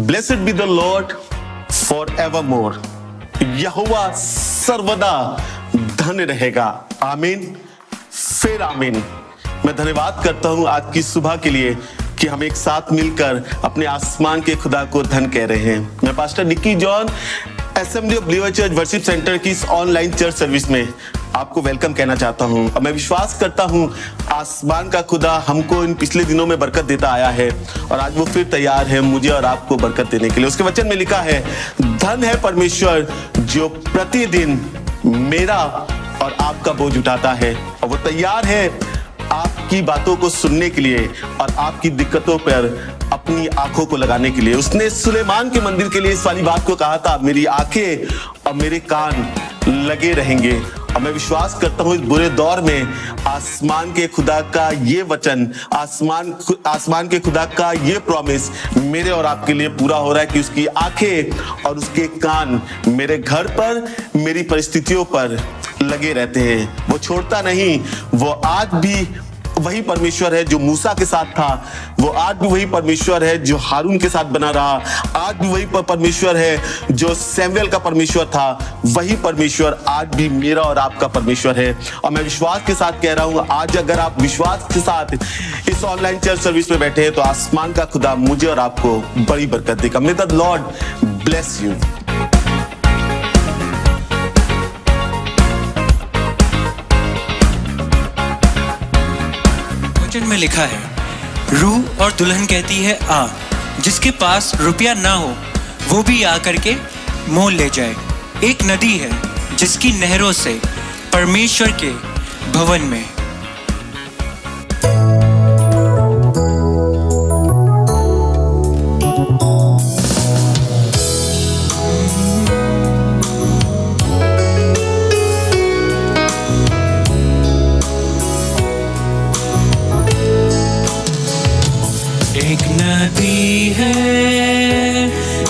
Blessed be the Lord forevermore. यहोवा सर्वदा धन्य रहेगा। आमीन, फिर आमीन। मैं धन्यवाद करता हूं आज की सुबह के लिए कि हम एक साथ मिलकर अपने आसमान के खुदा को धन्य कह रहे हैं। मैं pastor Nikki John assembly of believer church worship center की इस ऑनलाइन चर्च सर्विस में आपको वेलकम कहना चाहता हूं। और मैं विश्वास करता हूं आसमान का खुदा हमको इन पिछले दिनों में बरकत देता आया है और आज वो फिर तैयार है मुझे और आपको बरकत देने के लिए। उसके वचन में लिखा है, धन है परमेश्वर जो प्रतिदिन मेरा और आपका बोझ उठाता है। और वो तैयार है आपकी बातों को सुनने के लिए और आपकी दिक्कतों पर अपनी आंखों को लगाने के लिए। उसने सुलेमान के मंदिर के लिए इस वाली बात को कहा था, मेरी आंखें और मेरे कान लगे रहेंगे। और मैं विश्वास करता हूं इस बुरे दौर में आसमान के खुदा का ये वचन, आसमान के खुदा का ये प्रॉमिस मेरे और आपके लिए पूरा हो रहा है कि उसकी आंखें और उसके कान मेरे घर पर, मेरी परिस्थितियों पर लगे रहते हैं। वो छोड़ता नहीं। वो आज भी वही परमेश्वर है जो मूसा के साथ था। वो आज भी वही परमेश्वर है जो हारून के साथ बना रहा। आज भी वही परमेश्वर है जो सैमुएल का परमेश्वर था। वही परमेश्वर आज भी मेरा और आपका परमेश्वर है। और मैं विश्वास के साथ कह रहा हूं, आज अगर आप विश्वास के साथ इस ऑनलाइन चर्च सर्विस में बैठे हैं तो आसमान का खुदा मुझे और आपको बड़ी बरकत देगा। मे द लॉर्ड ब्लेस यू। वचन में लिखा है, रूह और दुल्हन कहती है आ, जिसके पास रुपया ना हो वो भी आ करके मोल ले जाए। एक नदी है जिसकी नहरों से परमेश्वर के भवन में। एक नदी है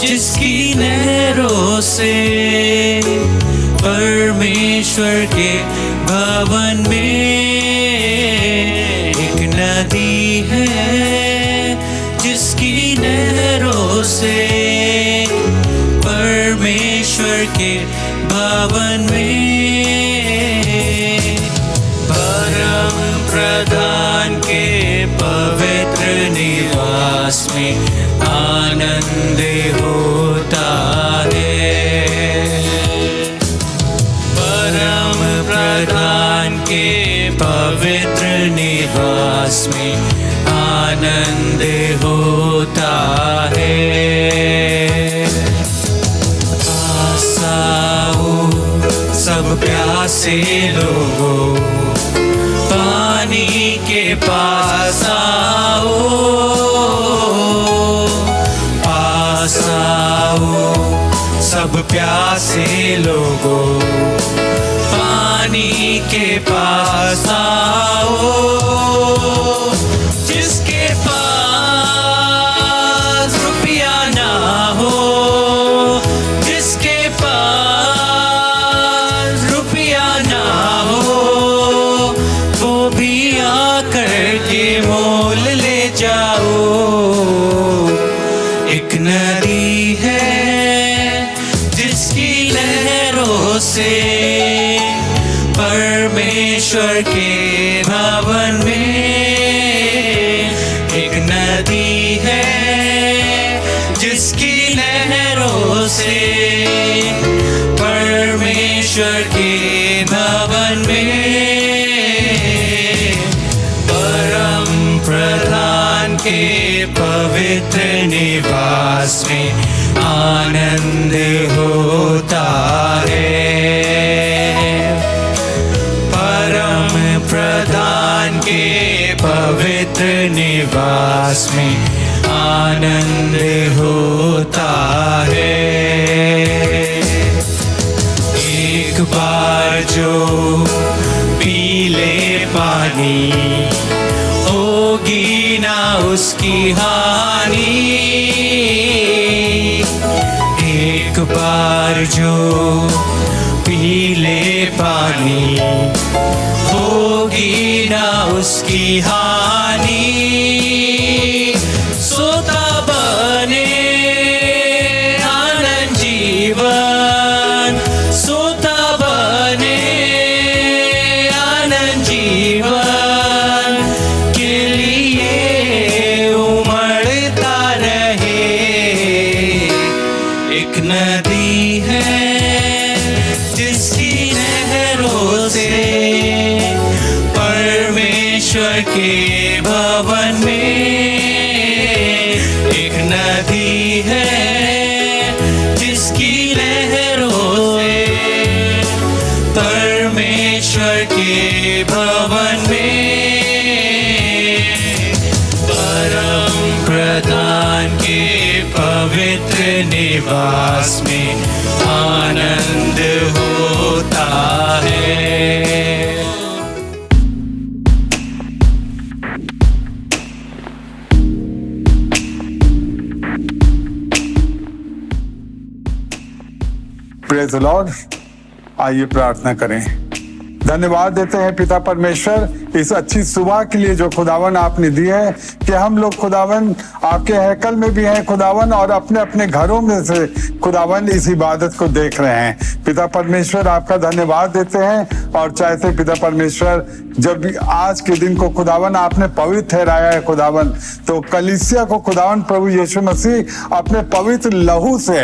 जिसकी नहरों से परमेश्वर के भवन में। एक नदी है जिसकी नहरों से परमेश्वर के भवन में। परम प्रधान के पवित्र निवास में आनंद होता है। परम प्रधान के पवित्र निवास में आनंद होता है। पास आओ सब प्यासे लोगों, पानी के पास आओ। पास आओ सब प्यासे लोगों, पानी के पास आओ। जिसके पास रुपया ना हो, जिसके पास रुपया ना हो वो भी आकर के मोल ले जाओ। एक नदी है जिसकी लहरों से परमेश्वर के भवन में। एक नदी है जिसकी लहरों से परमेश्वर के भवन में। परम प्रधान के पवित्र निवास में आनंद होता है। परम प्रधान के पवित्र निवास में आनंद होता है। एक बार जो पी ले पानी होगी ना उसकी हानि। एक बार जो पी ले पानी होगी ना उसकी हानि। सोता बने जीवन सोता बने, आनंद जीवन के लिए उमड़ता रहे। एक नदी है जिसकी नहरों से परमेश्वर के भवन में, एक नदी है जिसकी लहरों से परमेश्वर के भवन में, परम प्रधान के पवित्र निवास में आनंद होता है। Praise the Lord. आइए प्रार्थना करें। धन्यवाद देते हैं पिता परमेश्वर इस अच्छी सुबह के लिए जो खुदावन आपने दी है कि हम लोग खुदावन आपके हैकल में भी हैं खुदावन, और अपने अपने घरों में से खुदावन इस इबादत को देख रहे हैं। पिता परमेश्वर आपका धन्यवाद देते हैं और चाहते पिता परमेश्वर जब भी आज के दिन को खुदावन आपने पवित्र ठहराया है खुदावन, तो कलीसिया को खुदावन प्रभु यीशु मसीह अपने पवित्र लहू से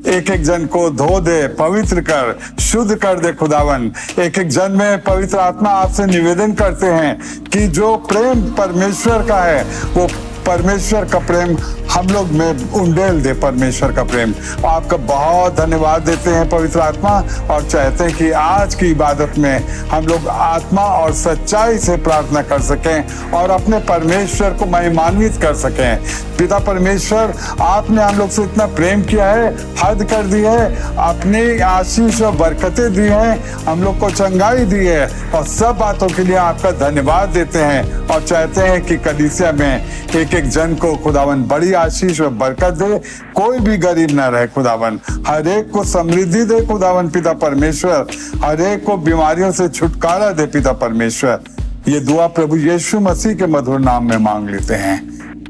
एक एक जन को धो दे, पवित्र कर, शुद्ध कर दे खुदावन। एक एक जन में पवित्र आत्मा आपसे निवेदन करते हैं कि जो प्रेम परमेश्वर का है वो परमेश्वर का प्रेम हम लोग में उंडेल दे। परमेश्वर का प्रेम आपका बहुत धन्यवाद देते हैं पवित्र आत्मा, और चाहते हैं कि आज की इबादत में हम लोग आत्मा और सच्चाई से प्रार्थना कर सकें और अपने परमेश्वर को महिमान्वित कर सकें। पिता परमेश्वर आपने हम लोग से इतना प्रेम किया है, हद कर दी है, अपनी आशीष और बरकतें दी हैं, हम लोग को चंगाई दी है, और सब बातों के लिए आपका धन्यवाद देते हैं और चाहते हैं कि कलीसिया में एक एक जन को खुदावन बड़ी आशीष और बरकत दे, कोई भी गरीब ना रहे खुदावन, हर एक को समृद्धि दे खुदावन पिता परमेश्वर, हर एक को बीमारियों से छुटकारा दे पिता परमेश्वर। ये दुआ प्रभु यीशु मसीह के मधुर नाम में मांग लेते हैं,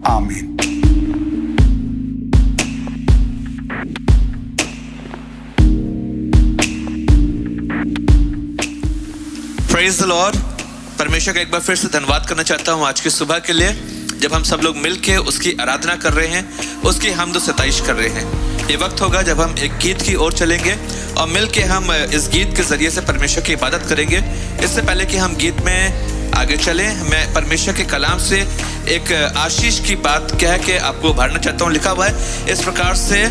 आमीन। Praise the Lord. परमेश्वर का एक बार फिर से धन्यवाद करना चाहता हूँ आज की सुबह के लिए, जब हम सब लोग मिलके उसकी आराधना कर रहे हैं, उसकी हमद सताइश कर रहे हैं। ये वक्त होगा जब हम एक गीत की ओर चलेंगे और मिलके हम इस गीत के जरिए से परमेश्वर की इबादत करेंगे। इससे पहले कि हम गीत में आगे चलें, मैं परमेश्वर के कलाम से एक आशीष की बात कह के आपको भरना चाहता हूँ। लिखा हुआ है इस प्रकार से,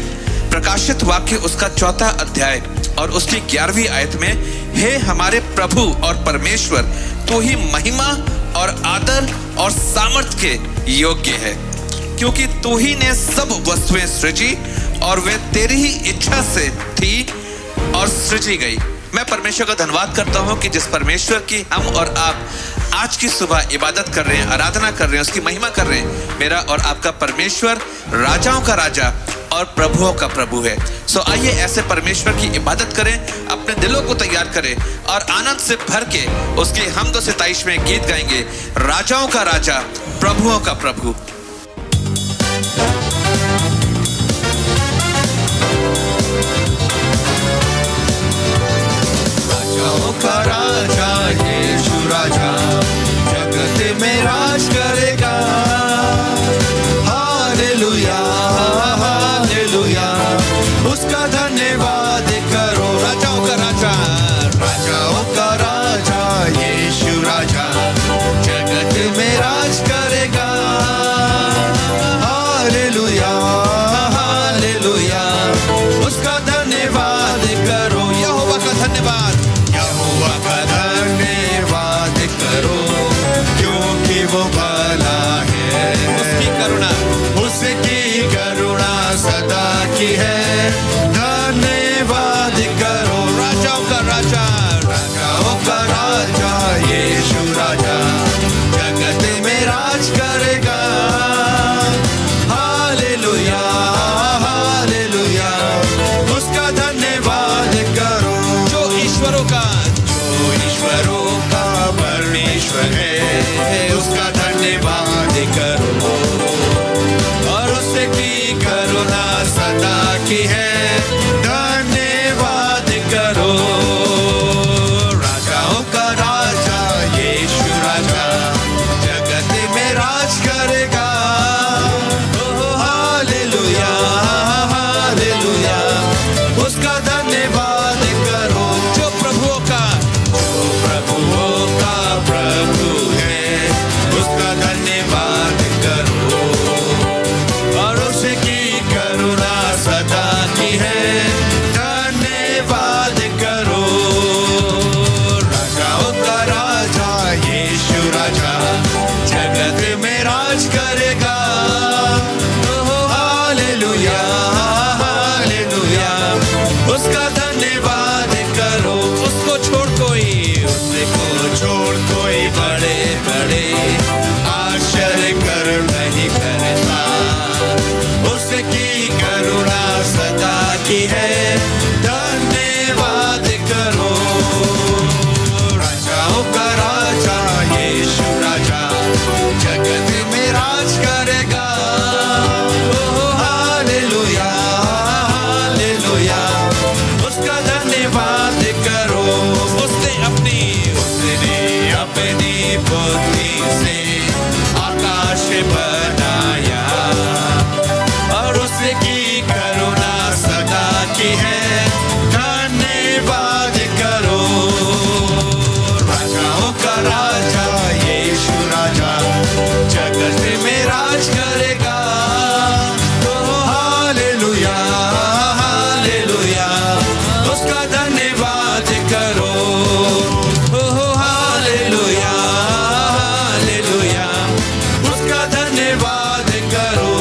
प्रकाशित वाक्य उसका 4 अध्याय और उसकी 11वीं आयत में, हे हमारे प्रभु और परमेश्वर, तू ही महिमा और आदर और सामर्थ के योग्य है, क्योंकि तू ही ने सब वस्तुएं सृजी और वे तेरी ही इच्छा से थी और सृजी गई। मैं परमेश्वर का धन्यवाद करता हूं कि जिस परमेश्वर की हम और आप आज की सुबह इबादत कर रहे हैं, आराधना कर रहे हैं, उसकी महिमा कर रहे हैं। मेरा और आपका परमेश्वर राजाओं का राजा और प्रभुओं का प्रभु है। सो आइए ऐसे परमेश्वर की इबादत करें, अपने दिलों को तैयार करें और आनंद से भर के उसकी हमद और सताइश में गीत गाएंगे, राजाओं का राजा, प्रभुओं का प्रभु। राजाओं का राजा यीशु राजा जगत में राज करेगा। हालेलुया हालेलुया, उसका धन्यवाद करो। राजाओं का राजा, राजाओं का राजा यीशु राजा जगत में राज करेगा। हालेलुया हालेलुया, उसका धन्यवाद करो। यहोवा का धन्यवाद, यहोवा का धन्यवाद करो, क्योंकि वो भला है। उसकी करुणा सदा की है। धन्यवाद करो उसका धन्यवाद करो। ओह हालेलुया हालेलुया, उसका धन्यवाद करो।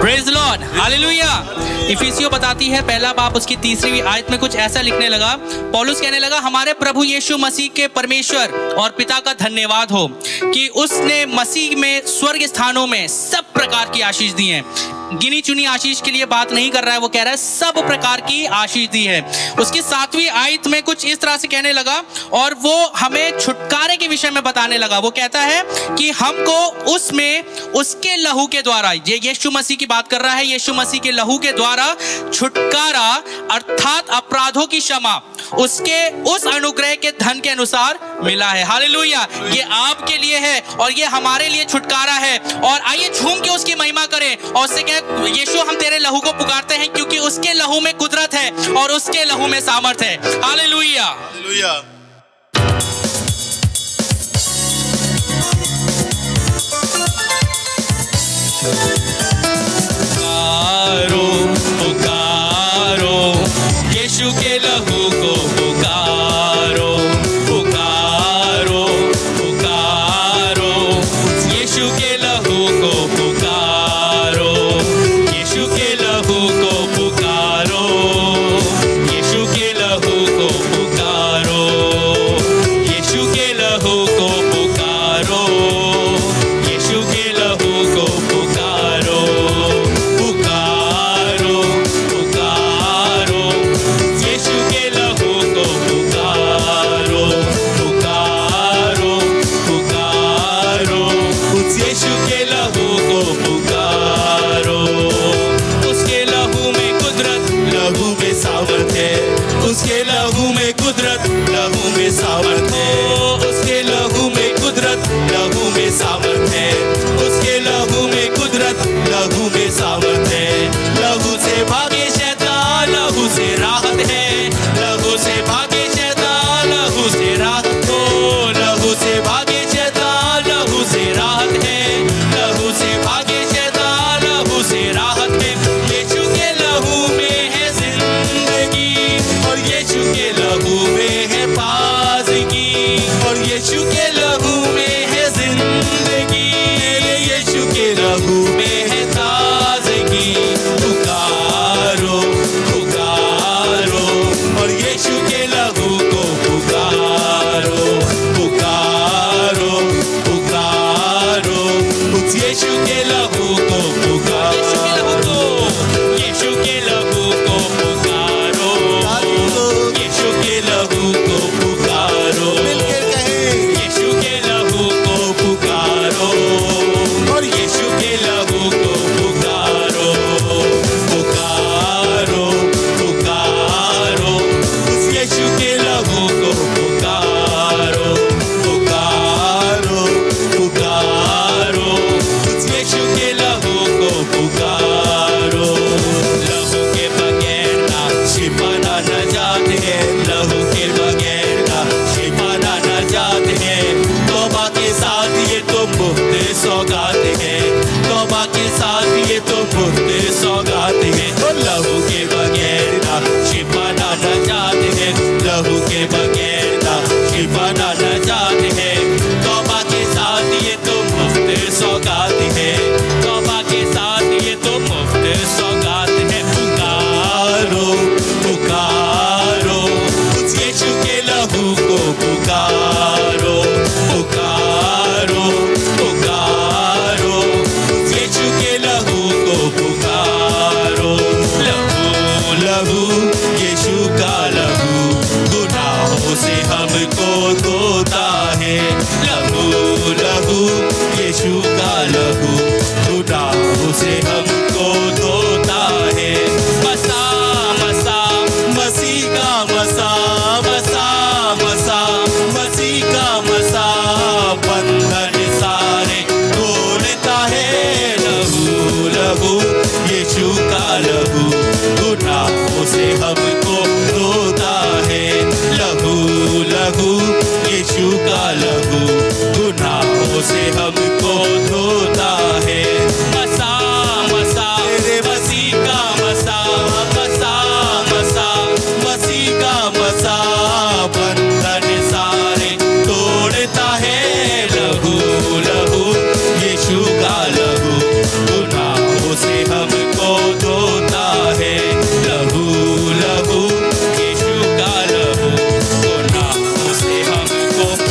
Praise Lord hallelujah. इफिसियों बताती है पहला बाब उसकी 3वीं आयत में कुछ ऐसा लिखने लगा, पौलुस कहने लगा हमारे प्रभु यीशु मसीह के परमेश्वर और पिता का धन्यवाद हो कि उसने मसीह में स्वर्ग स्थानों में सब प्रकार की आशीष दी है। गिनी चुनी आशीष के लिए बात नहीं कर रहा है, वो कह रहा है सब प्रकार की आशीष दी है। उसकी 7वीं आयत में कुछ इस तरह से कहने लगा और वो हमें छुटकारे के विषय में बताने लगा। वो कहता है कि हमको उसमें उसके लहू के द्वारा, ये यीशु मसीह की बात कर रहा है, यीशु मसीह के लहू के द्वारा छुटकारा अर्थात अपराधों की क्षमा उसके उस अनुग्रह के धन के अनुसार मिला है। हालेलुया, ये आपके लिए है और ये हमारे लिए छुटकारा है। और आइए झूम के उसकी महिमा करें और उससे कहें यीशु हम तेरे लहू को पुकारते हैं क्योंकि उसके लहू में कुदरत है और उसके लहू में सामर्थ है। Hallelujah hallelujah. पुकारो पुकारो यीशु के लहू को पुकारो पुकारो पुकारो यीशु के लहू को पुकारो यीशु के लहू को पुकारो यीशु के लहू को पुकारो यीशु के लहू को पुकारो यीशु के लहू को पुकारो।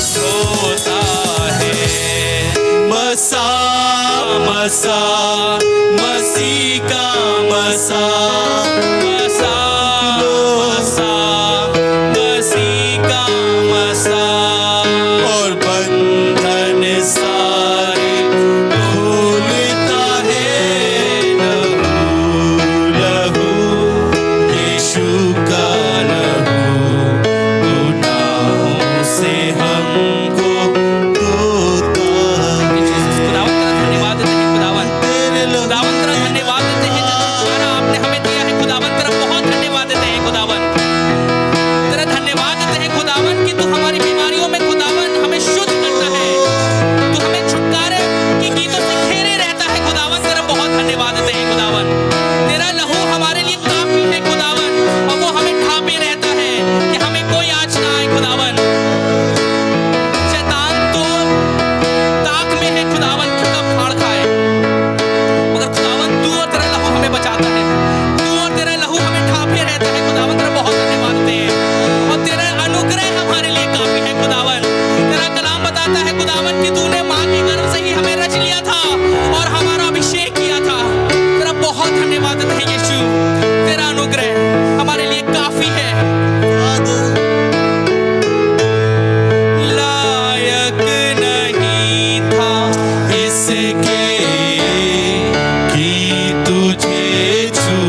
होता है। मसा मसा मसीह का मसा मसा मसा मसीह का मसा और बंधन सारे खोलता है। लहू लहू यीशु का लहू गुनाहों से हमको धोता है। खुदावन तेरा धन्यवाद देते हैं खुदावन। खुदावन तेरा धन्यवाद देते हैं जो छुटकारा आपने हमें दिया है खुदावन। तेरा बहुत धन्यवाद देते हैं खुदावन। तेरा धन्यवाद देते हैं खुदावन कि तू हमारी बीमारियों में खुदावन हमें शुद्ध करता है। तू हमें छुटकारे की गीतों से घेरे रहता है खुदावन। तेरा बहुत धन्यवाद देते हैं खुदावन। तेरा लहू हमारे लिए काफी है खुदावन और वो हमें ढांपे रहता है कि हमें कोई आँच ना आए खुदावन। शैतान तो ताक में है खुदावन कि कब फाड़ खाए, मगर खुदावन तू और तेरा लहू हमें बचाता है। तू और तेरा लहू हमें ढांपे रहता है खुदावन। तेरा बहुत धन्यवाद देते हैं और तेरा अनुग्रह हमारे लिए काफी है खुदावन। तेरा कलाम बताता है खुदावन कि तूने माँ के गर्भ से ही हमें रच लिया था और हमारा अभिषेक किया था। तेरा बहुत धन्यवाद देते हैं यीशु। तेरा अनुग्रह हमारे लिए काफी है। लायक नहीं था इसके कि तुझे छू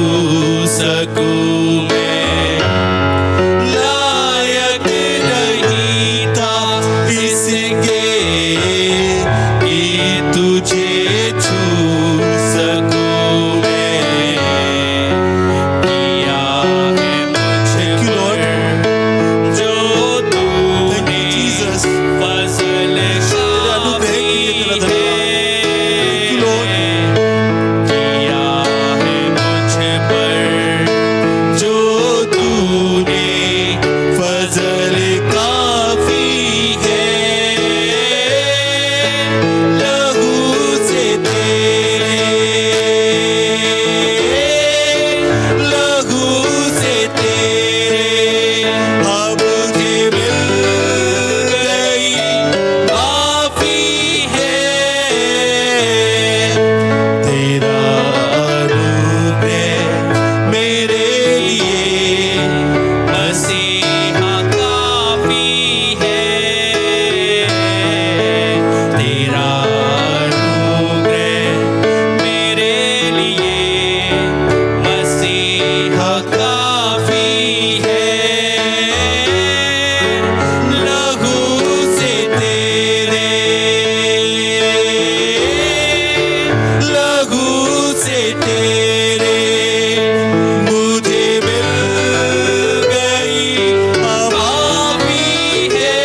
सकूं मैं। लायक नहीं था इसके कि तुझे छू सकूं मैं। किया है मुझ पर जो तूने फजल काफी है। किया है मुझ पर जो तूने फजल काफी है। लहू से तेरे लहू से तेरे अब मुझे मिल गई काफी है। तेरा अनुग्रह मेरे लिए मसीहा काफी है। तेरा अनुग्रह मेरे लिए मसीहा काफी है। लहू से तेरे लहू से तेरे मुझे मिल गई काफी है।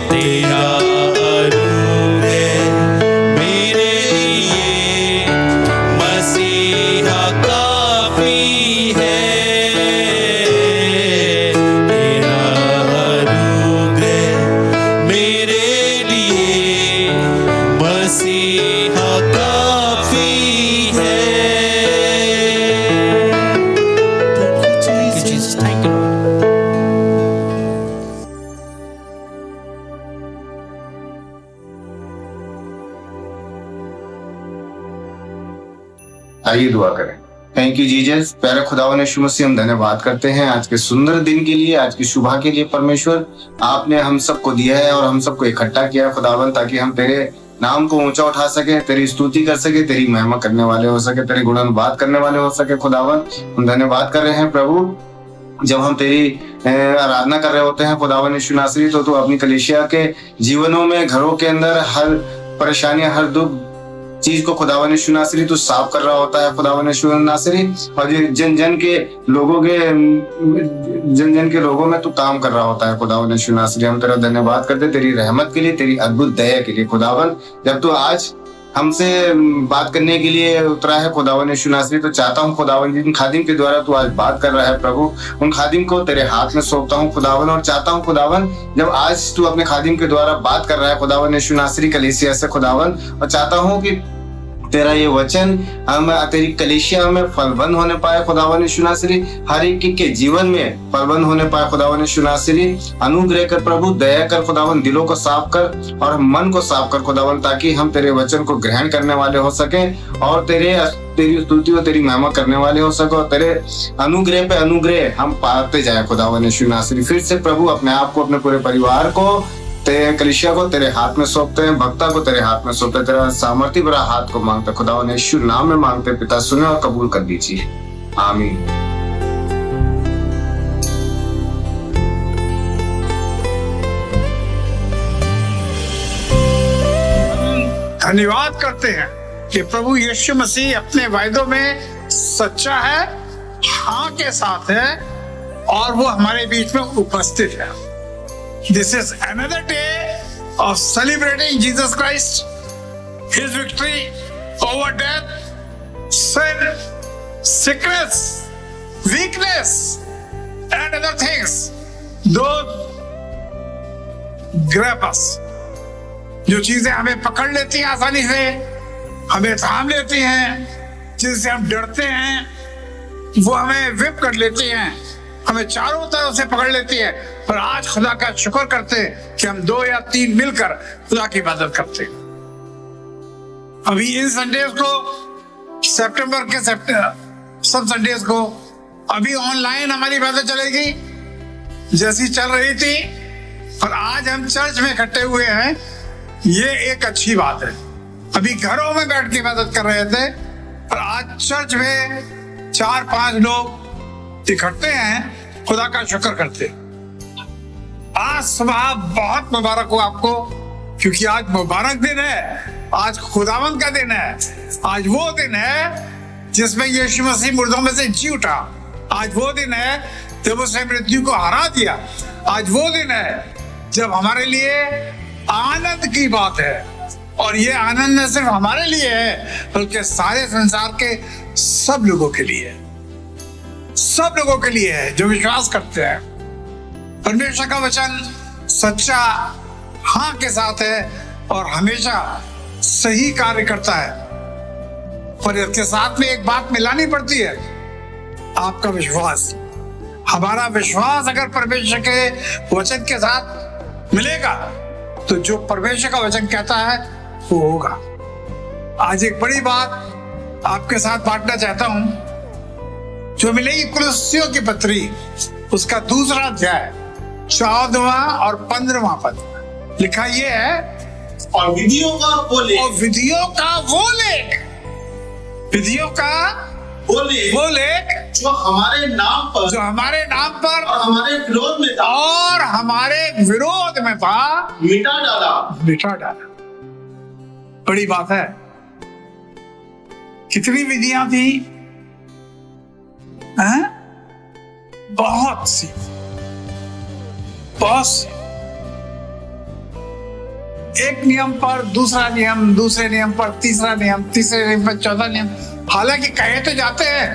तेरा अनुग्रह मेरे लिए मसीहा काफी है। तेरा अनुग्रह मेरे लिए मसीहा काफी है। Thank you, Jesus. Thank you, Lord. आइए दुआ करें। Thank you Jesus. प्यारे खुदावन यीशु मसीह, हम धन्यवाद करते हैं आज के सुंदर दिन के लिए, आज की सुबह के लिए। परमेश्वर, आपने हम सबको दिया है और हम सबको इकट्ठा किया है खुदावन, ताकि हम तेरे नाम को ऊंचा उठा सके, तेरी स्तुति कर सके, तेरी महिमा करने वाले हो सके, तेरे गुणानुवाद करने वाले हो सके। खुदावन, हम धन्यवाद कर रहे हैं प्रभु। जब हम तेरी आराधना कर रहे होते हैं खुदावन यीशु नासरी, तो तू अपनी कलीसिया के जीवनों में, घरों के अंदर हर परेशानियां, हर दुख चीज को खुदावन यीशु नासरी तू साफ कर रहा होता है खुदावन यीशु नासरी। और जन जन के लोगों में तू काम कर रहा होता है खुदावन यीशु नासरी। हम तेरा धन्यवाद करते तेरी रहमत के लिए, तेरी अद्भुत दया के लिए खुदावन। जब तू आज हमसे बात करने के लिए उतरा है खुदावन यीशु नासरी, तो चाहता हूँ खुदावन जिन खादिम के द्वारा तू आज बात कर रहा है प्रभु, उन खादिम को तेरे हाथ में सौंपता हूँ खुदावन। और चाहता हूँ खुदावन, जब आज तू अपने खादिम के द्वारा बात कर रहा है खुदावन यीशु नासरी कलीसिया से खुदावन, और चाहता हूँ कि तेरा ये वचन हम तेरी कलीसिया में फलबंद होने पाए खुदावन यीशु नासरी, हर एक के जीवन में फलबंद होने पाए खुदावन यीशु नासरी। अनुग्रह कर प्रभु, दया कर खुदावन, दिलों को साफ कर और मन को साफ कर खुदावन, ताकि हम तेरे वचन को ग्रहण करने वाले हो सके और तेरी स्तुति और तेरी महिमा करने वाले हो सके और तेरे अनुग्रह पे अनुग्रह हम पाते जाए खुदावन यीशु नासरी। फिर से प्रभु अपने आप को, अपने पूरे परिवार को, तेरे कलीसिया को तेरे हाथ में सौंपते हैं, भक्ता को तेरे हाथ में सौंपते हैं, तेरा सामर्थ्य भरा हाथ को मांगते खुदावन यीशु नाम में मांगते पिता, सुने और कबूल कर दीजिए, आमीन। धन्यवाद करते हैं कि प्रभु यीशु मसीह अपने वायदों में सच्चा है, हाँ के साथ है और वो हमारे बीच में उपस्थित है। This is another day of celebrating Jesus Christ, His victory over death, sin, sickness, weakness, and other things. Those grab us. जो चीजें हमें पकड़ लेती हैं आसानी से, हमें थाम लेती हैं, जिनसे हम डरते हैं, वो हमें विप कर लेती हैं, हमें चारों तरफ से पकड़ लेती है। पर आज खुदा का शुक्र करते हैं कि हम 2 या 3 मिलकर खुदा की इबादत करते हैं। अभी इन संडेज को, सितंबर के सब संडेज को अभी ऑनलाइन हमारी इबादत चलेगी जैसी चल रही थी, और आज हम चर्च में इकट्ठे हुए हैं, ये एक अच्छी बात है। अभी घरों में बैठ के इबादत कर रहे थे और आज चर्च में 4-5 लोग इकट्ठे हैं, खुदा का शुक्र करते। आज सुबह बहुत मुबारक हो आपको, क्योंकि आज मुबारक दिन है, आज खुदावंद का दिन है। आज वो दिन है जिसमें यीशु मसीह मुर्दों में से जी उठा। आज वो दिन है जब उसने मृत्यु को हरा दिया। आज वो दिन है जब हमारे लिए आनंद की बात है, और ये आनंद न सिर्फ हमारे लिए है बल्कि सारे संसार के सब लोगों के लिए, सब लोगों के लिए है जो विश्वास करते हैं। परमेश्वर का वचन सच्चा, हाँ के साथ है और हमेशा सही कार्य करता है। पर इसके साथ में एक बात मिलानी पड़ती है, आपका विश्वास। हमारा विश्वास अगर परमेश्वर के वचन के साथ मिलेगा तो जो परमेश्वर का वचन कहता है वो होगा। आज एक बड़ी बात आपके साथ बांटना चाहता हूं, जो मिलेगी कुलुस्सियों की पत्री, उसका 2 अध्याय 14वां और 15वां पद। लिखा ये है, और विधियों का वो लेख, और विधियों का वो लेख, विधियों का वो लेख जो हमारे नाम पर, जो हमारे नाम पर और हमारे विरोध में था, और हमारे विरोध में था, मिटा डाला। बड़ी बात है। कितनी विधियां थी? हैं? बहुत सी। एक नियम पर दूसरा नियम, दूसरे नियम पर तीसरा नियम, तीसरे नियम पर चौथा नियम। हालांकि कहे तो जाते हैं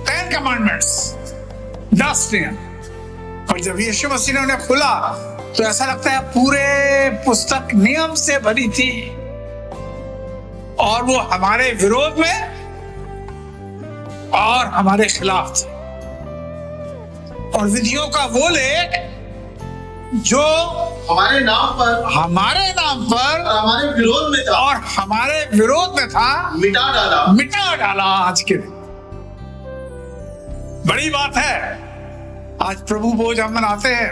10 कमांडमेंट्स, 10 नियम, पर जब यीशु मसीह ने उन्हें खुला तो ऐसा लगता है पूरे पुस्तक नियम से भरी थी, और वो हमारे विरोध में और हमारे खिलाफ थे। और विधियों का वो लेख जो हमारे नाम पर और हमारे विरोध में था, और हमारे विरोध में था, मिटा डाला आज के दिन। बड़ी बात है। आज प्रभु भोज हम मनाते हैं।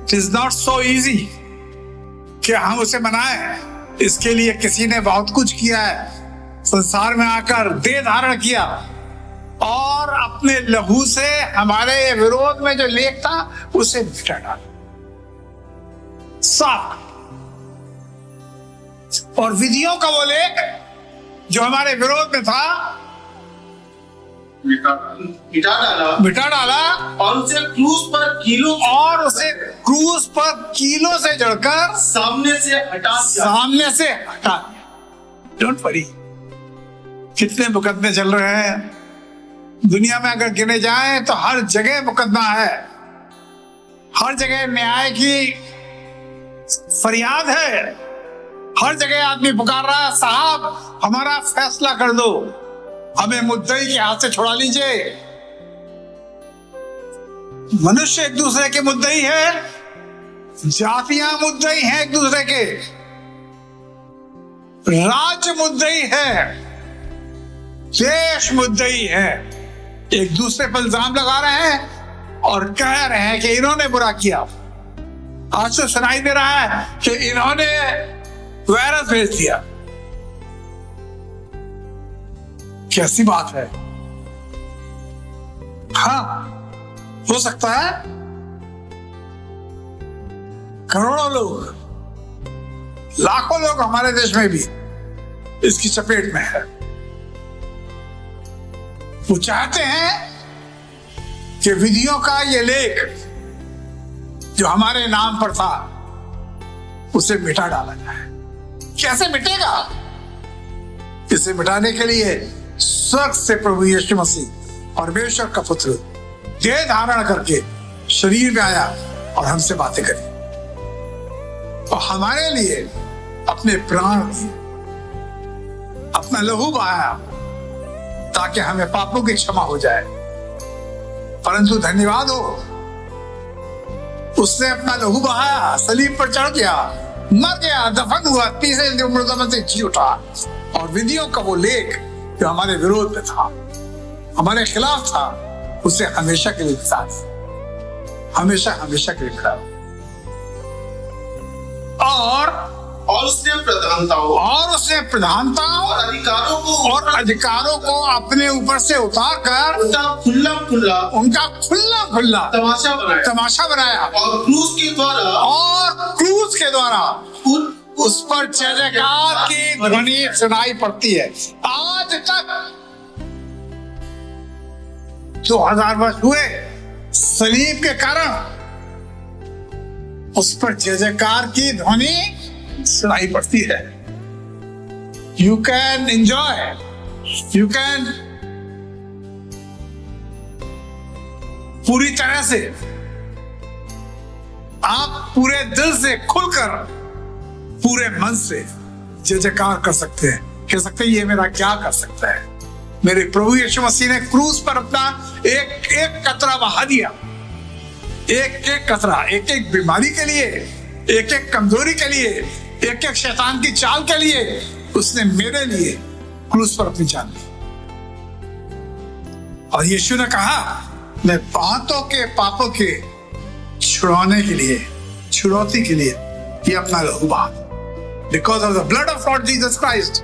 It is not so easy कि हम उसे मनाएं। इसके लिए किसी ने बहुत कुछ किया है, संसार में आकर देह धारण किया और अपने लहू से हमारे विरोध में जो लेख था उसे मिटा डाला, साफ। और विधियों का वो लेख जो हमारे विरोध में था, मिटा डाला और उसे क्रूस पर कीलों से जड़कर सामने से हटा। Don't worry. कितने मुकदमे चल रहे हैं दुनिया में, अगर गिने जाएं तो हर जगह मुकदमा है, हर जगह न्याय की फरियाद है, हर जगह आदमी पुकार रहा है, साहब हमारा फैसला कर दो, हमें मुद्दई के हाथ से छुड़ा लीजिए। मनुष्य एक दूसरे के मुद्दई है, जातियां मुद्दई हैं एक दूसरे के, राज्य मुद्दई है, देश मुद्दई है। एक दूसरे पर इल्जाम लगा रहे हैं और कह रहे हैं कि इन्होंने बुरा किया। आज तो सुनाई दे रहा है कि इन्होंने वायरस भेज दिया। कैसी बात है? हाँ, हो सकता है करोड़ों लोग, लाखों लोग हमारे देश में भी इसकी चपेट में है। वो चाहते हैं कि विधियों का ये लेख जो हमारे नाम पर था उसे मिटा डाला जाए। कैसे मिटेगा? इसे मिटाने के लिए स्वर्ग से प्रभु यीशु मसीह परमेश्वर का पुत्र देह धारण करके शरीर में आया और हमसे बातें करी और हमारे लिए अपने प्राण दिए, अपना लहू बहाया ताकि हमें पापों की क्षमा हो जाए। परंतु धन्यवाद हो, उसने अपना लहू बहाया, सलीब पर चढ़ गया, मर गया, दफन हुआ, तीसरे दिन मुर्दा में से जी उठा और विधियों का वो लेख जो हमारे विरोध में था, हमारे खिलाफ था, उसे हमेशा के लिए मिटा दिया, हमेशा के लिए मिटा दिया। और उसने प्रधानताओं और अधिकारों को अपने ऊपर से उतार कर उनका खुल्ला तमाशा बनाया और क्रूस के द्वारा उस पर जय जयकार की ध्वनि सुनाई पड़ती है। आज तक 2000 वर्ष हुए सलीब के कारण उस पर जय जयकार की ध्वनि सुनाई पड़ती है। You can enjoy, you can पूरी तरह से, आप पूरे दिल से खुलकर पूरे मन से जय जयकार कर सकते हैं, कह सकते हैं ये मेरा क्या कर सकता है। मेरे प्रभु यीशु मसीह ने क्रूस पर अपना एक एक कतरा बहा दिया, एक एक कतरा, एक एक बीमारी के लिए, एक एक कमजोरी के लिए, एक एक शैतान की चाल के लिए उसने मेरे लिए क्रूस पर अपनी जान दी। और यीशु ने कहा मैं बहुतों के पापों के छुड़ाने के लिए, छुड़ौती के लिए ये अपना लहू बहा। Because of the blood of Lord Jesus Christ,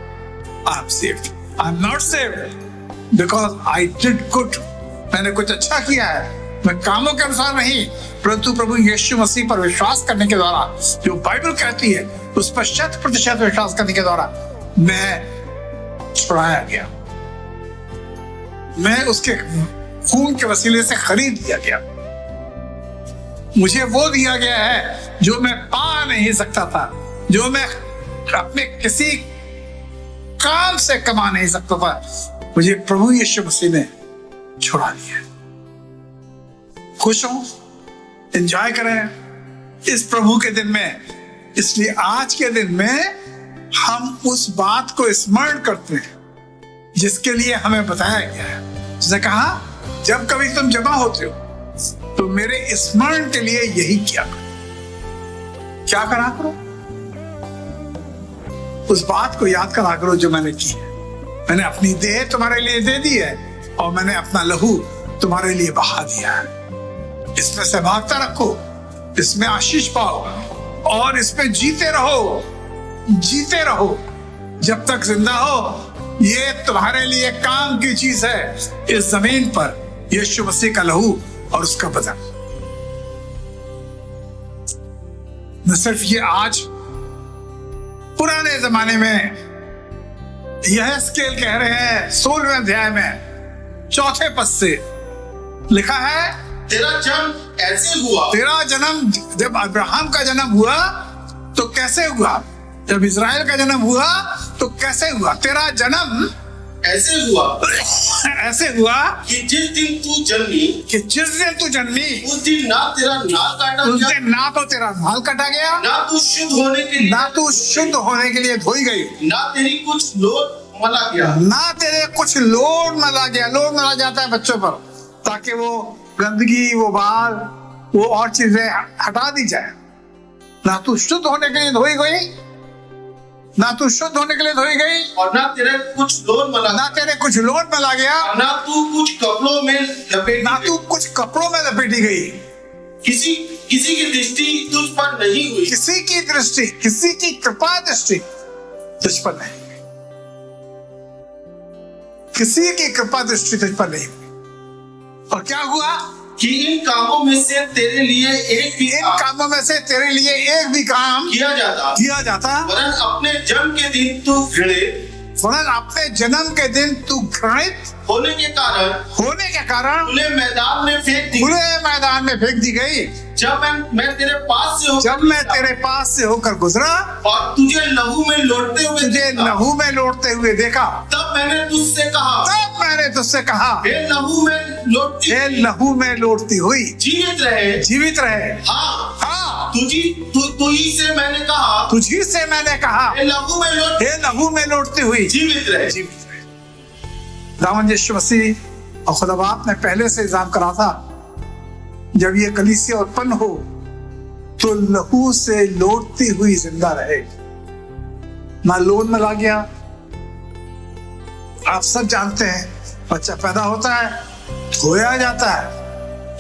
I am saved. I am not saved because I did good. मैंने कुछ अच्छा किया है, मैं कामों के अनुसार नहीं, परंतु प्रभु यीशु मसीह पर विश्वास करने के द्वारा, जो बाइबल कहती है उस पर 100% विश्वास करने के द्वारा मैं छुड़ाया गया, मैं उसके खून के वसीले से खरीद लिया गया। मुझे वो दिया गया है जो मैं पा नहीं सकता था, जो मैं अपने किसी काम से कमा नहीं सकता था, मुझे प्रभु यीशु मसीह ने छुड़ा दिया। खुश हो, एंजॉय करें इस प्रभु के दिन में। इसलिए आज के दिन में हम उस बात को स्मरण करते हैं जिसके लिए हमें बताया गया है। उसने कहा जब कभी तुम जमा होते हो तो मेरे स्मरण के लिए यही किया करो। क्या करा करो? उस बात को याद करा करो जो मैंने की है। मैंने अपनी देह तुम्हारे लिए दे दी है और मैंने अपना लहू तुम्हारे लिए बहा दिया है। इसमें सहभागिता रखो, इसमें आशीष पाओ और इसमें जीते रहो जब तक जिंदा हो। ये तुम्हारे लिए काम की चीज है इस जमीन पर, यीशु मसीह का लहू और उसका बदन। न सिर्फ ये, आज पुराने जमाने में यह स्केल कह रहे हैं 16वें अध्याय में 4 पद से लिखा है तेरा जन्म ऐसे हुआ। तेरा जन्म, जब अब्राहम का जन्म हुआ तो कैसे हुआ? जब इजराइल का जन्म हुआ तो कैसे हुआ? तेरा जन्म ऐसे हुआ कि जिस दिन तू जन्मी उस दिन ना तेरा नाल काटा गया, उस दिन ना तो तेरा नाल काटा गया, ना तू शुद्ध होने के लिए धोई गई, ना तेरी कुछ लोथ मला गया, ना तेरे कुछ लोड मला गया। लोड मला जाता है बच्चों पर, ताकि वो गंदगी, वो बाल, वो और चीजें हटा दी जाए। ना तू शुद्ध होने के लिए धोई गई, ना तू शुद्ध होने के लिए धोई गई, और ना तेरे कुछ लोन मला, ना तेरे कुछ लोड मला गया, और ना तू कुछ कपड़ों में लपेटी ना गई। तू कुछ कपड़ों में लपेटी गई। किसी किसी की दृष्टि तुझ पर नहीं हुई, किसी की दृष्टि, किसी की कृपा दृष्टि तुझ पर नहीं, किसी की कृपा दृष्टि तुझ पर नहीं हुई। और क्या हुआ कि इन कामों में से तेरे लिए एक भी इन काम कामों में से तेरे लिए एक भी काम किया जाता, वरन अपने जन्म के दिन तू घृणित वरन अपने जन्म के दिन तू घृणित होने के कारण खुले मैदान में फेंक दी। खुले मैदान में फेंक दी गई। जब मैं तेरे पास से जब मैं तेरे पास से होकर गुजरा और तुझे लहू में लौटते हुए तुझे देखा, लहू में लौटते हुए देखा, तब मैंने तुझसे कहा, हे लहू में लौटती हुई जीवित रहे। हाँ, तुझी से मैंने कहा, तुझी से मैंने कहा, हे लहू में लौटती हुई जीवित रहे। दामन यीशु मसीह और खुदा बाप ने पहले से इंतजाम करा था, जब ये कलीसिया उत्पन्न हो तो लहू से लौटती हुई जिंदा रहे। ना लोन में ला गया। आप सब जानते हैं, बच्चा पैदा होता है, धोया जाता है,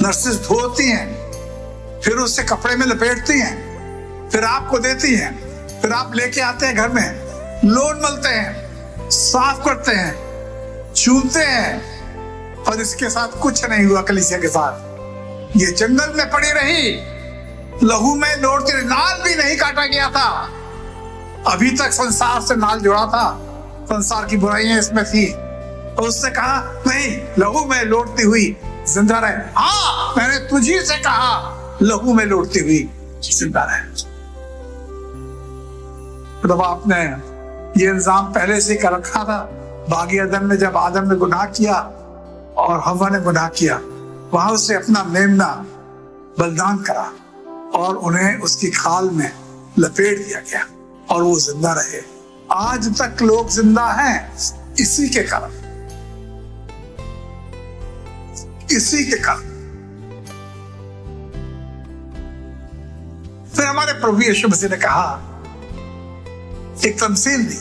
नर्सेस धोती हैं, फिर उससे कपड़े में लपेटती हैं, फिर आपको देती हैं, फिर आप लेके आते हैं घर में, लोन मलते हैं, साफ करते हैं, चूमते हैं। और इसके साथ कुछ नहीं हुआ कलीसिया के साथ। ये जंगल में पड़ी रही, लहू में लौटती रही, नाल भी नहीं काटा गया था। अभी तक संसार से नाल जुड़ा था, संसार की बुराइयां इसमें थी। और उसने कहा नहीं, लहू में लौटती हुई जिंदा रहे। हाँ, मैंने तुझी से कहा, लहू में लौटती हुई जिंदा रहे। तो आपने ये इंतजाम पहले से कर रखा था। बागी आदम ने, जब आदम ने गुनाह किया और हव्वा ने गुनाह किया, वहां उसने अपना मेमना बलिदान करा और उन्हें उसकी खाल में लपेट दिया गया और वो जिंदा रहे। आज तक लोग जिंदा हैं इसी के कारण, इसी के कारण। फिर हमारे प्रभु यीशु मसीह ने कहा, एक तमसील दी,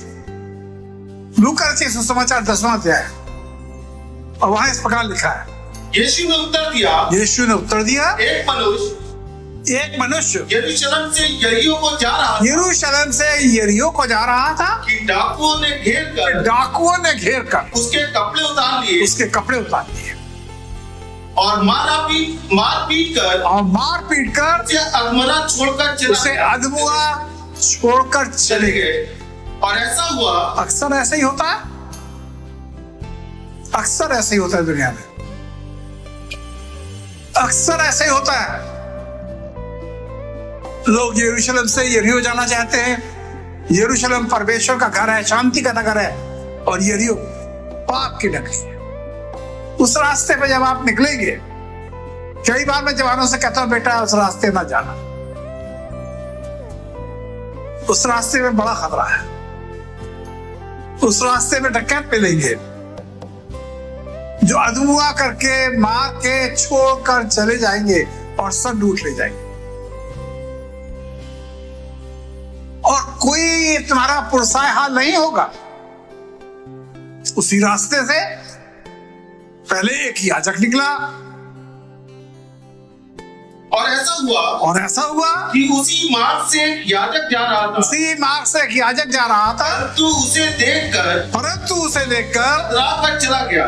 लूका रचित सुसमाचार 10वां अध्याय, और वहां इस प्रकार लिखा है, यीशु ने उत्तर दिया, एक मनुष्य यरूशलेम से यरीहो को जा रहा था कि डाकुओं ने घेर कर उसके कपड़े उतार लिए और मार पीट कर उसे अधमुआ छोड़कर चले गए। और ऐसा हुआ, अक्सर ऐसा ही होता है, अक्सर ऐसे ही होता है दुनिया में, अक्सर ऐसे ही होता है। लोग यरूशलेम से यरीहो जाना चाहते हैं। यरूशलेम परमेश्वर का घर है, शांति का नगर है, और यरीहो पाप की नगरी है। उस रास्ते पे जब आप निकलेंगे, कई बार मैं जवानों से कहता हूं, बेटा उस रास्ते ना जाना, उस रास्ते में बड़ा खतरा है। उस रास्ते में डकैत मिलेंगे जो अधमुआ करके, मार के, छोड़कर चले जाएंगे और सब लूट ले जाएंगे। और कोई तुम्हारा पुरसाय हाल नहीं होगा। उसी रास्ते से पहले एक याजक निकला, और ऐसा हुआ कि उसी मार्ग से एक याजक जा रहा था, परंतु उसे देखकर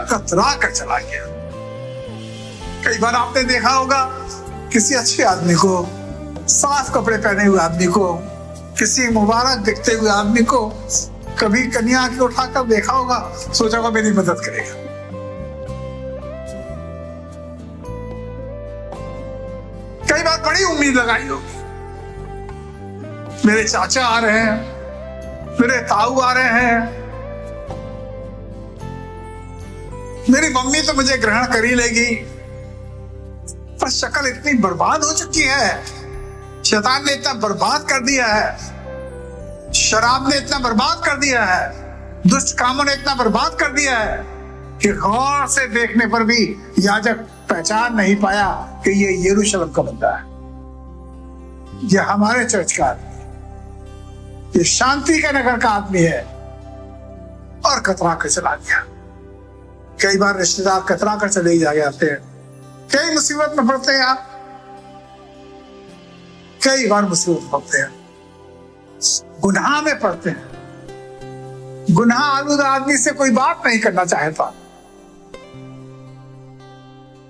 कतरा कर चला गया। कई बार आपने देखा होगा, किसी अच्छे आदमी को, साफ कपड़े पहने हुए आदमी को, किसी मुबारक दिखते हुए आदमी को कभी कन्या के उठाकर देखा होगा, सोचा होगा मेरी मदद करेगा। कई बार बड़ी उम्मीद लगाई होगी, मेरे चाचा आ रहे हैं, मेरे ताऊ आ रहे हैं, मेरी मम्मी तो मुझे ग्रहण कर ही लेगी। पर शक्ल इतनी बर्बाद हो चुकी है, शैतान ने इतना बर्बाद कर दिया है, शराब ने इतना बर्बाद कर दिया है, दुष्ट कामों ने इतना बर्बाद कर दिया है कि गौर से देखने पर भी याजक पहचान नहीं पाया कि ये यरूशलेम का बंदा है, ये हमारे चर्च का आदमी है, ये शांति के नगर का आदमी है। और कतरा कर चला गया। कई बार रिश्तेदार कतरा कर चले जाते हैं, कई मुसीबत में पड़ते हैं आप, कई बार मुसीबत में पड़ते हैं, गुनाह में पड़ते हैं। गुनाह आलूदा आदमी से कोई बात नहीं करना चाहता।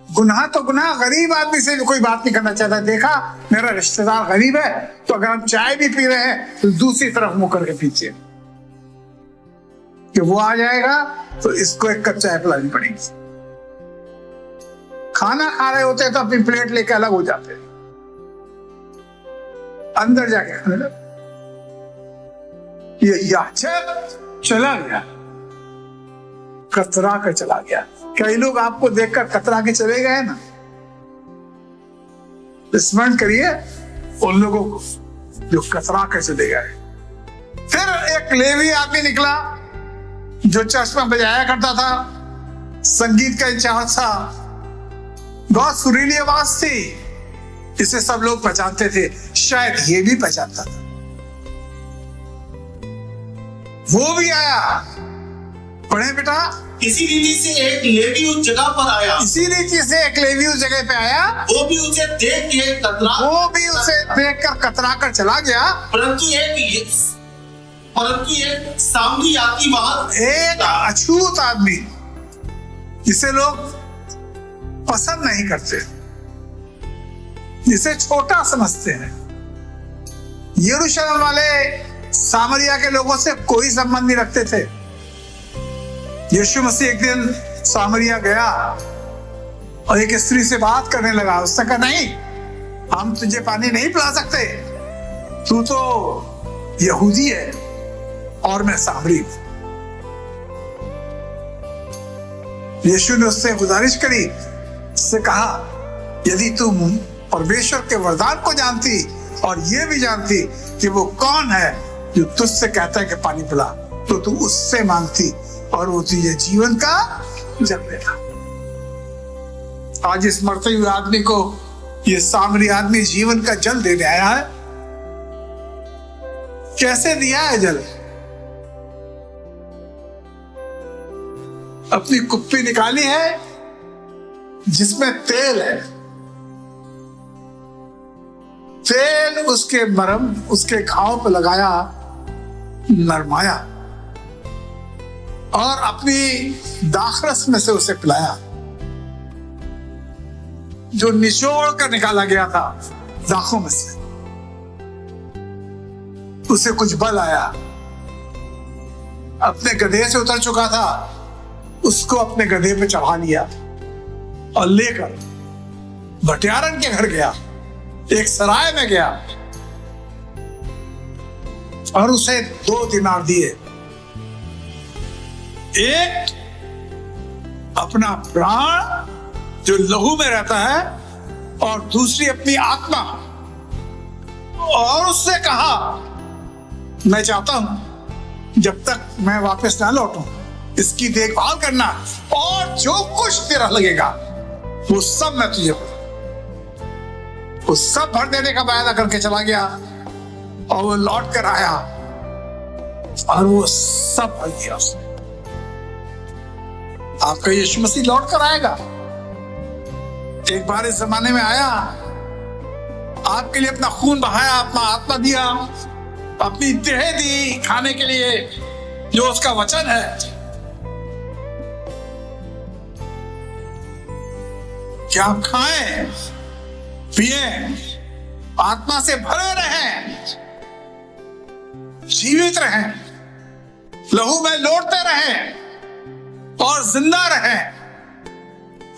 गुनाह तो गुनाह, गरीब आदमी से भी कोई बात नहीं करना चाहता। देखा मेरा रिश्तेदार गरीब है तो अगर हम चाय भी पी रहे हैं तो दूसरी तरफ मुंह करके पीछे कि वो आ जाएगा तो इसको एक कप चाय पिलानी पड़ेगी। खाना खा रहे होते हैं तो अपनी प्लेट लेके अलग हो जाते हैं, अंदर जाके खाने लगे। ये याजक चला गया, कतरा कर चला गया। कई लोग आपको देखकर कतरा के चले गए ना, स्मरण करिए उन लोगों को जो कतरा कर चले गए। फिर एक लेवी आदमी निकला जो चर्च में बजाया करता था, संगीत का इंचार्ज था, बहुत सुरीली आवाज थी, इसे सब लोग पहचानते थे, शायद ये भी पहचानता था। वो भी आया। पढ़े बेटा। इसी रीति से एक लेवी उस जगह पर आया, इसी रीति से एक लेवी उस जगह पे आया, वो भी उसे देखकर कतरा कर चला गया। परंतु एक सामरी आदमी वहां, एक अछूत आदमी जिसे लोग पसंद नहीं करते, जिसे छोटा समझते हैं। यरूशलेम वाले सामरिया के लोगों से कोई संबंध नहीं रखते थे। यीशु मसीह एक दिन सामरिया गया और एक स्त्री से बात करने लगा। उसने कहा नहीं, हम तुझे पानी नहीं पिला सकते, तू तो यहूदी है और मैं सामरी हूं। यीशु ने उससे गुजारिश करी, उससे कहा यदि तुम परमेश्वर के वरदान को जानती और ये भी जानती कि वो कौन है जो तुझसे कहता है कि पानी पिला, तो तू उससे मांगती और वो तुझे जीवन का जल देता। आज इस मरते हुए आदमी को ये सामरी आदमी जीवन का जल देने आया है। कैसे दिया है जल? अपनी कुप्पी निकाली है जिसमें तेल है, तेल उसके मरम, उसके घाव पे लगाया, नरमाया और अपनी दाखरस में से उसे पिलाया। जो निचोड़ कर निकाला गया था दाखों में से, उसे कुछ बल आया। अपने गधे से उतर चुका था, उसको अपने गधे पे चढ़ा लिया और लेकर भटियारन के घर गया, एक सराय में गया और उसे 2 दिनार दिए। एक अपना प्राण जो लहू में रहता है और दूसरी अपनी आत्मा। और उससे कहा मैं चाहता हूं जब तक मैं वापस ना लौटूं इसकी देखभाल करना, और जो कुछ तेरा लगेगा वो सब मैं तुझे वो सब भर देने का वायदा करके चला गया। और वो लौट कर आया और वो सब भर दिया उसने। आपका यीशु मसीह लौट कर आएगा। एक बार इस जमाने में आया, आपके लिए अपना खून बहाया, अपना आत्मा दिया, अपनी देह दी खाने के लिए जो उसका वचन है। क्या आप खाएं, पिएं, आत्मा से भरे रहें, जीवित रहें, लहू में लौटते रहें और जिंदा रहें,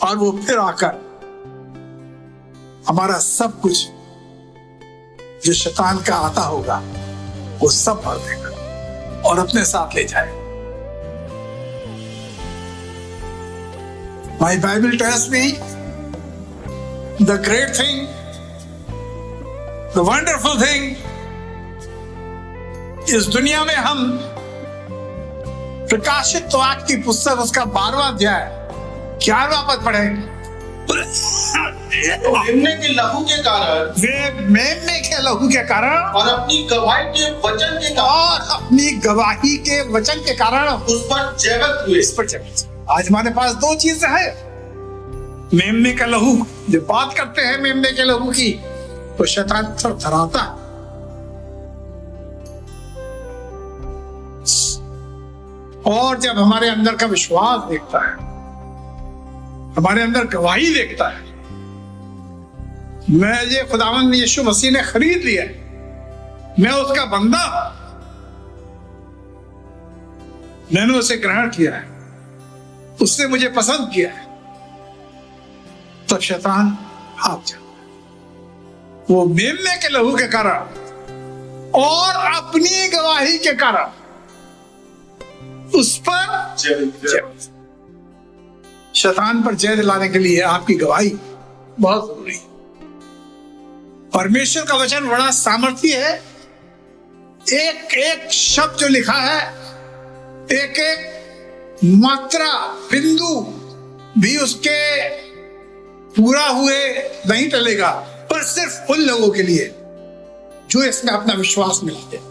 और वो फिर आकर हमारा सब कुछ जो शैतान का आता होगा वो सब भर देगा और अपने साथ ले जाए। My Bible tells me the great thing, the wonderful thing, इस दुनिया में हम प्रकाशित वाक्य की पुस्तक उसका 12वां अध्याय 11वां पद पढ़ेंगे। मेमने के लहू के कारण वे मेमने के लहू के कारण और अपनी गवाही के वचन के कारण और अपनी गवाही के वचन के कारण उस पर जयवंत हुए। इस पर चले। आज हमारे पास दो चीजें हैं, मेमने का लहू। जब बात करते हैं मेमने के लहू की तो शैतान थरथराता है। और जब हमारे अंदर का विश्वास देखता है, हमारे अंदर गवाही देखता है, मैं ये खुदावंद यीशु मसीह ने खरीद लिया, मैं उसका बंदा, मैंने उसे ग्रहण किया है, उसने मुझे पसंद किया है, तो शैतान भाग जाता है। वो मेमने के लहू के कारण और अपनी गवाही के कारण उस पर जय। शैतान पर जय दिलाने के लिए आपकी गवाही बहुत जरूरी है। परमेश्वर का वचन बड़ा सामर्थी है। एक एक शब्द जो लिखा है, एक एक मात्रा बिंदु भी उसके पूरा हुए नहीं टलेगा, पर सिर्फ उन लोगों के लिए जो इसमें अपना विश्वास मिलाते हैं।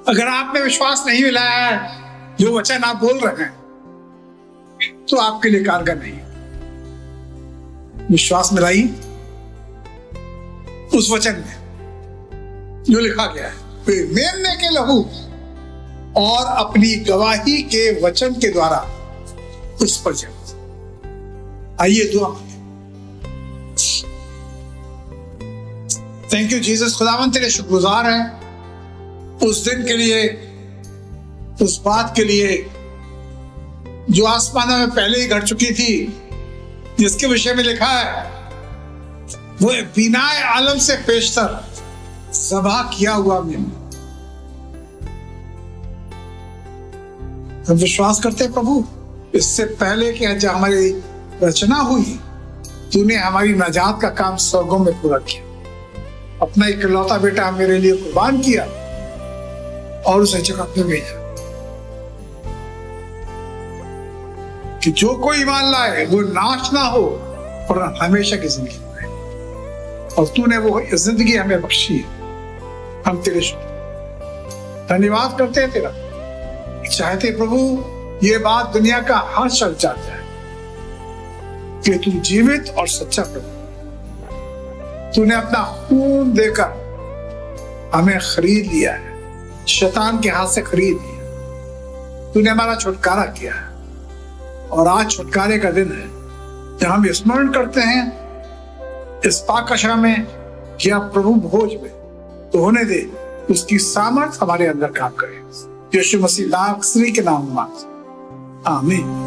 अगर आप में विश्वास नहीं मिला है, जो वचन आप बोल रहे हैं, तो आपके लिए कारगर नहीं। विश्वास मिलाई उस वचन में जो लिखा गया है, वे मेमने के लहू और अपनी गवाही के वचन के द्वारा उस पर चले। आइए दुआ मांगे। Thank you Jesus. खुदावंद तेरे शुक्रगुजार हैं उस दिन के लिए, उस बात के लिए जो आसमानों में पहले ही घट चुकी थी, जिसके विषय में लिखा है वो बिनाए आलम से पेशतर सभा किया हुआ में। हम विश्वास करते हैं प्रभु, इससे पहले कि जब हमारी रचना हुई, तूने हमारी नजात का काम स्वर्गों में पूरा किया। अपना इकलौता बेटा मेरे लिए कुर्बान किया और उसे जगह पे भेजा कि जो कोई ईमान लाए वो नाश ना हो और हमेशा की जिंदगी पाए। और तूने वो जिंदगी हमें बख्शी है। हम तेरे धन्यवाद करते हैं तेरा। चाहते प्रभु ये बात दुनिया का हर शख्स चाहता है कि तू जीवित और सच्चा प्रभु, तूने अपना खून देकर हमें खरीद लिया है, शैतान के हाथ से खरीद लिया। तूने हमारा छुटकारा किया है और आज छुटकारे का दिन है जब हम स्मरण करते हैं इस पाकशाह में कि आप प्रभु भोज में तो होने दे, उसकी सामर्थ हमारे अंदर काम करे। यीशु मसीह नासरी के नाम में आमीन।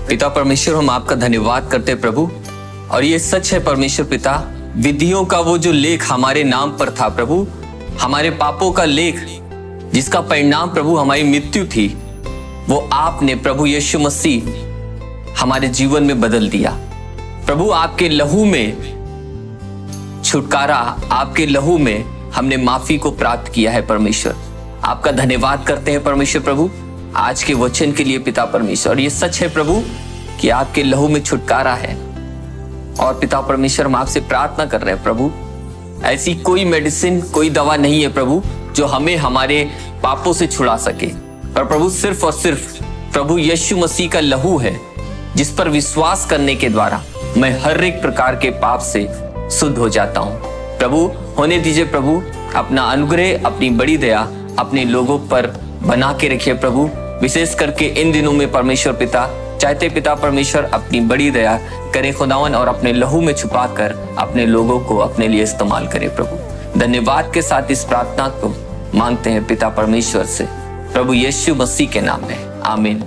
पिता परमेश्वर, हम आपका धन्यवाद करते प्रभु। और ये सच है परमेश्वर पिता, विधियों का वो जो लेख हमारे नाम पर था प्रभु, हमारे पापों का लेख जिसका परिणाम प्रभु हमारी मृत्यु थी, वो आपने प्रभु यीशु मसीह हमारे जीवन में बदल दिया। प्रभु आपके लहू में छुटकारा, आपके लहू में हमने माफी को प्राप्त किया है परमेश्वर। आपका धन्यवाद करते हैं परमेश्वर प्रभु आज के वचन के लिए पिता परमेश्वर। और ये सच है प्रभु कि आपके लहू में छुटकारा है। और पिता परमेश्वर, हम आपसे प्रार्थना कर रहे हैं प्रभु, ऐसी कोई मेडिसिन, कोई दवा नहीं है प्रभु जो हमें हमारे पापों से छुड़ा सके। पर प्रभु सिर्फ और सिर्फ प्रभु यीशु मसीह का लहू है जिस पर विश्वास करने के द्वारा मैं हर एक प्रकार के पाप से शुद्ध हो जाता हूँ। प्रभु होने दीजिए प्रभु, अपना अनुग्रह, अपनी बड़ी दया अपने लोगों पर बना के रखिए प्रभु। विशेष करके इन दिनों में परमेश्वर पिता, चाहते पिता परमेश्वर अपनी बड़ी दया करे खुदावन और अपने लहू में छुपाकर अपने लोगों को अपने लिए इस्तेमाल करे प्रभु। धन्यवाद के साथ इस प्रार्थना को मांगते हैं पिता परमेश्वर से, प्रभु यीशु मसीह के नाम में, आमीन।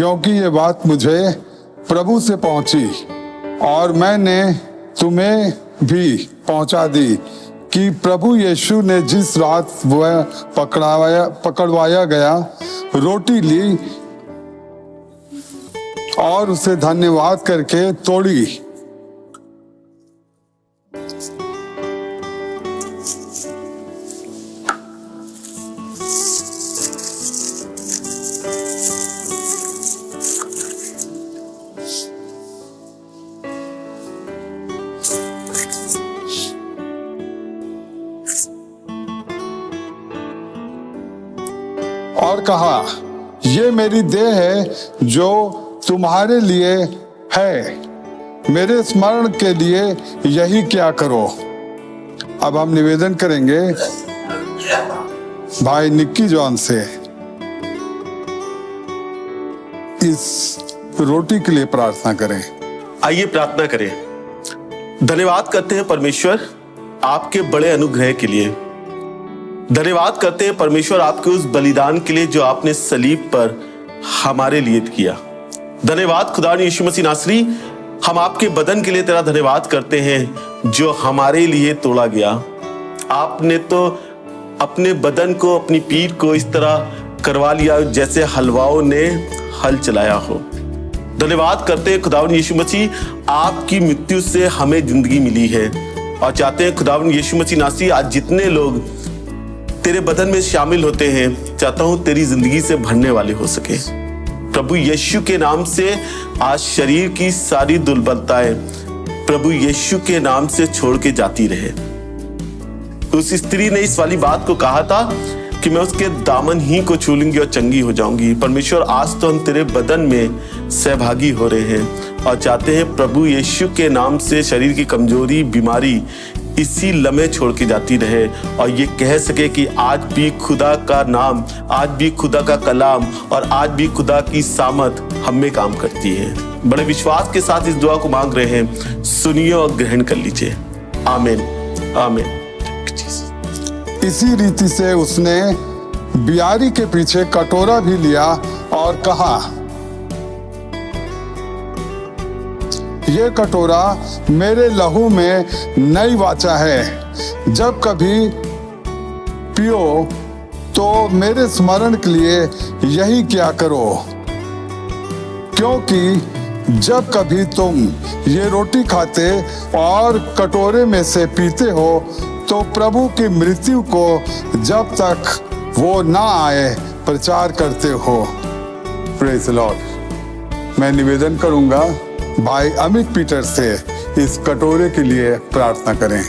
क्योंकि ये बात मुझे प्रभु से पहुंची और मैंने तुम्हें भी पहुंचा दी कि प्रभु यीशु ने जिस रात वह पकड़वाया गया रोटी ली और उसे धन्यवाद करके तोड़ी और कहा, ये मेरी देह है जो तुम्हारे लिए है, मेरे स्मरण के लिए यही क्या करो। अब हम निवेदन करेंगे भाई निक्की जॉन से इस रोटी के लिए प्रार्थना करें। आइए प्रार्थना करें। धन्यवाद करते हैं परमेश्वर आपके बड़े अनुग्रह के लिए। धन्यवाद करते हैं परमेश्वर आपके उस बलिदान के लिए जो आपने सलीब पर हमारे लिए किया। धन्यवाद खुदा यीशु मसीह नासरी, हम आपके बदन के लिए तेरा धन्यवाद करते हैं जो हमारे लिए तोड़ा गया। आपने तो अपने बदन को, अपनी पीठ को इस तरह करवा लिया जैसे हलवाओं ने हल चलाया हो। धन्यवाद करते हैं खुदावन यीशु मसीह, आपकी मृत्यु से हमें जिंदगी मिली है और चाहते हैं खुदावन यीशु मसीह नासरी आज जितने लोग तेरे बदन में शामिल होते हैं, चाहता हूं तेरी जिंदगी से भरने वाले हो सके। प्रभु यीशु के नाम से आज शरीर की सारी दुर्बलताएं प्रभु यीशु के नाम से छोड़ के जाती रहे। उस स्त्री ने इस वाली बात को कहा था कि मैं उसके दामन ही को छू लूंगी और चंगी हो जाऊंगी। परमेश्वर आज तो हम तेरे बदन में सहभागी हो रहे हैं और चाहते हैं प्रभु यीशु के नाम से शरीर की कमजोरी, बीमारी इसी लम्हे छोड़ के जाती रहे और ये कह सके कि आज भी खुदा का नाम, आज भी खुदा का कलाम और आज भी खुदा की सामत हम में काम करती है। बड़े विश्वास के साथ इस दुआ को मांग रहे हैं, सुनिए और ग्रहण कर लीजिए। आमीन आमीन। इसी रीति से उसने बियारी के पीछे कटोरा भी लिया और कहा, ये कटोरा मेरे लहू में नई वाचा है। जब कभी पियो तो मेरे स्मरण के लिए यही क्या करो। क्योंकि जब कभी तुम ये रोटी खाते और कटोरे में से पीते हो तो प्रभु की मृत्यु को जब तक वो ना आए प्रचार करते हो। Praise the Lord. मैं निवेदन करूंगा भाई अमित पीटर से इस कटोरे के लिए प्रार्थना करें।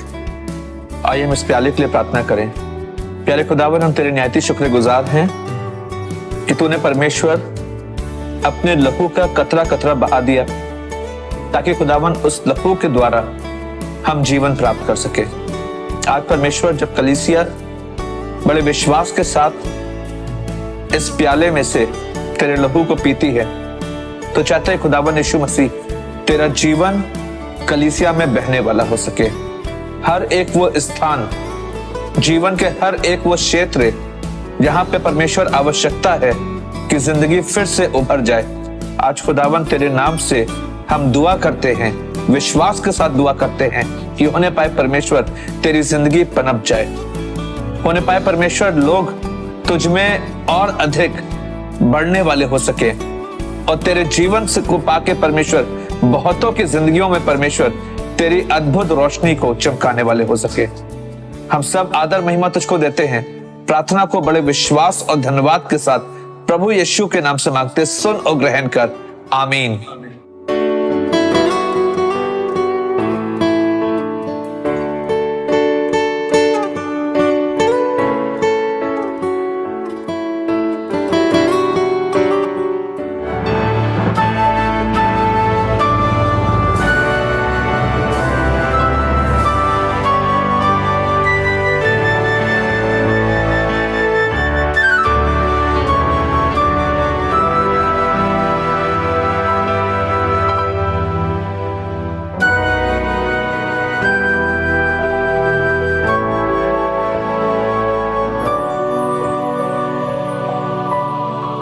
आइए हम इस प्याले के लिए प्रार्थना करें। प्यारे खुदावन, हम तेरे न्यायती शुक्रगुजार हैं कि तूने परमेश्वर अपने लहू का कतरा कतरा बहा दिया ताकि खुदावन उस लहू के द्वारा हम जीवन प्राप्त कर सके। आज परमेश्वर जब कलीसिया बड़े विश्वास के साथ इस प्याले में से तेरे लहू को पीती है तो चाहते हैं खुदावन यीशु मसीह तेरा जीवन कलीसिया में बहने वाला हो सके। हर एक वो स्थान, जीवन के हर एक वो क्षेत्र जहां पे परमेश्वर आवश्यकता है कि जिंदगी फिर से उभर जाए। आज खुदावन तेरे नाम से हम दुआ करते हैं, विश्वास के साथ दुआ करते हैं कि होने पाए परमेश्वर तेरी जिंदगी पनप जाए। होने पाए परमेश्वर लोग तुझ में और अधिक बढ़ने वाले हो सके और तेरे जीवन से को पाके परमेश्वर बहुतों की जिंदगियों में परमेश्वर तेरी अद्भुत रोशनी को चमकाने वाले हो सके। हम सब आदर महिमा तुझको देते हैं। प्रार्थना को बड़े विश्वास और धन्यवाद के साथ प्रभु यीशु के नाम से मांगते, सुन और ग्रहण कर। आमीन।